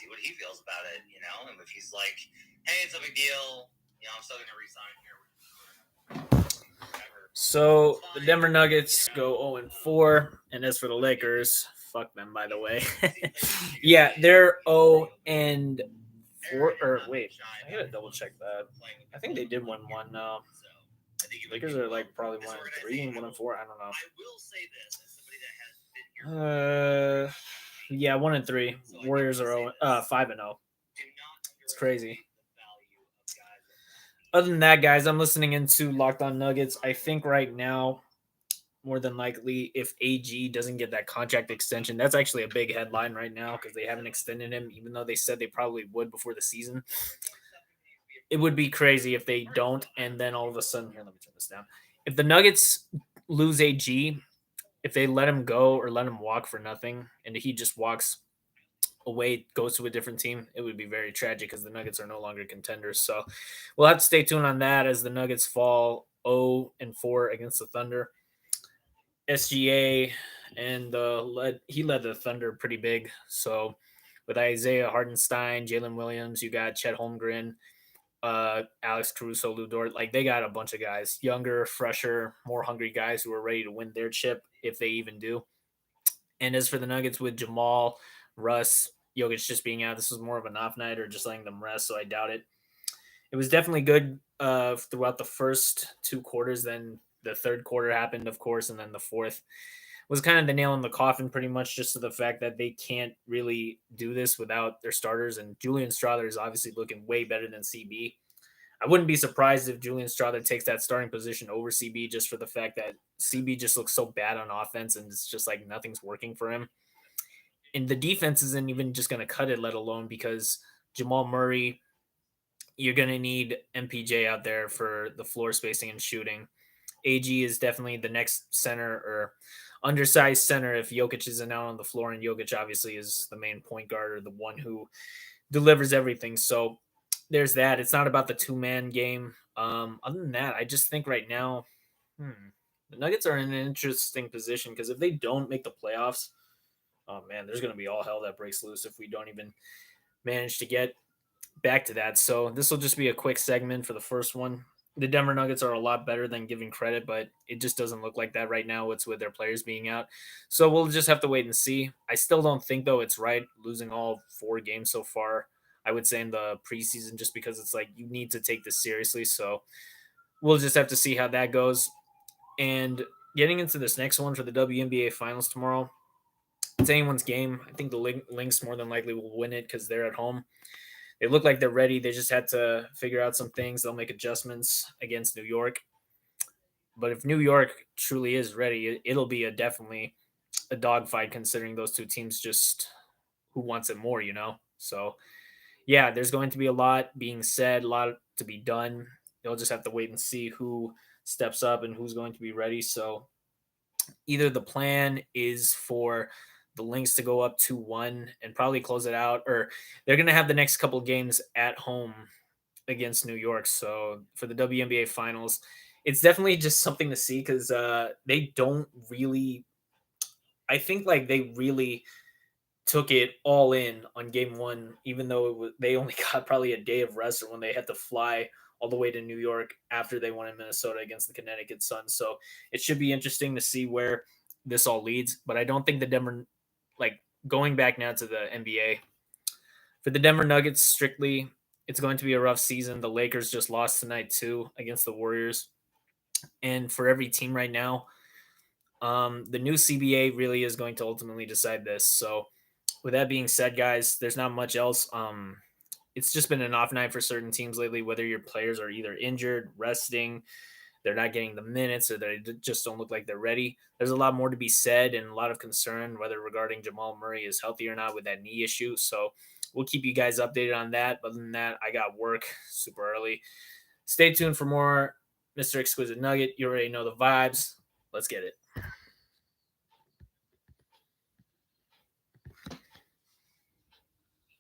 see what he feels about it, and if he's like, hey, it's a big deal, I'm still going to resign here. So the Denver Nuggets go 0-4, and as for the Lakers, fuck them, by the way. Yeah, they're 0-4. Or wait, I gotta double check that. I think they did win one. Lakers are like probably 1-3 and 1-4. I don't know. Yeah, 1-3. Warriors are 5-0. It's crazy. Other than that, guys, I'm listening into Locked On Nuggets. I think right now, more than likely, if AG doesn't get that contract extension, that's actually a big headline right now because they haven't extended him, even though they said they probably would before the season. It would be crazy if they don't, and then all of a sudden, here, let me turn this down. If the Nuggets lose AG, if they let him go or let him walk for nothing, and he just walks away, goes to a different team, it would be very tragic because the Nuggets are no longer contenders. So we'll have to stay tuned on that as the Nuggets fall 0-4 against the Thunder. SGA and he led the Thunder pretty big. So with Isaiah Hardenstein, Jalen Williams, you got Chet Holmgren, Alex Caruso, Lou Dort. Like they got a bunch of guys, younger, fresher, more hungry guys who are ready to win their chip if they even do. And as for the Nuggets with Jamal, Russ, Jokic just being out, this was more of an off night or just letting them rest, so I doubt it. It was definitely good throughout the first two quarters. Then the third quarter happened, of course, and then the fourth was kind of the nail in the coffin, pretty much, just to the fact that they can't really do this without their starters. And Julian Strawther is obviously looking way better than CB. I wouldn't be surprised if Julian Strawther takes that starting position over CB just for the fact that CB just looks so bad on offense and it's just like nothing's working for him. And the defense isn't even just going to cut it, let alone because Jamal Murray, you're going to need MPJ out there for the floor spacing and shooting. AG is definitely the next center or undersized center if Jokic isn't out on the floor, and Jokic obviously is the main point guard or the one who delivers everything. So there's that. It's not about the two-man game. Other than that, I just think right now, the Nuggets are in an interesting position because if they don't make the playoffs, oh man, there's going to be all hell that breaks loose if we don't even manage to get back to that. So this will just be a quick segment for the first one. The Denver Nuggets are a lot better than giving credit, but it just doesn't look like that right now. It's with their players being out. So we'll just have to wait and see. I still don't think, though, it's right losing all 4 games so far, I would say, in the preseason, just because it's like you need to take this seriously. So we'll just have to see how that goes. And getting into this next one for the WNBA Finals tomorrow, it's anyone's game. I think the Lynx more than likely will win it because they're at home. They look like they're ready. They just had to figure out some things. They'll make adjustments against New York. But if New York truly is ready, it'll be definitely a dogfight considering those two teams just who wants it more, So, yeah, there's going to be a lot being said, a lot to be done. They'll just have to wait and see who steps up and who's going to be ready. So, either the plan is for the Lynx to go up 2-1 and probably close it out, or they're going to have the next couple games at home against New York. So for the WNBA Finals, it's definitely just something to see because they don't really – I think like they really took it all in on game one, even though they only got probably a day of rest or when they had to fly all the way to New York after they won in Minnesota against the Connecticut Sun. So it should be interesting to see where this all leads. But I don't think the Denver – like going back now to the NBA, for the Denver Nuggets strictly, it's going to be a rough season. The Lakers just lost tonight too against the Warriors. And for every team right now, the new CBA really is going to ultimately decide this. So with that being said, guys, there's not much else. It's just been an off night for certain teams lately, whether your players are either injured, resting, they're not getting the minutes, or they just don't look like they're ready. There's a lot more to be said and a lot of concern whether regarding Jamal Murray is healthy or not with that knee issue. So we'll keep you guys updated on that. But other than that, I got work super early. Stay tuned for more Mr. Exquisite Nugget. You already know the vibes. Let's get it.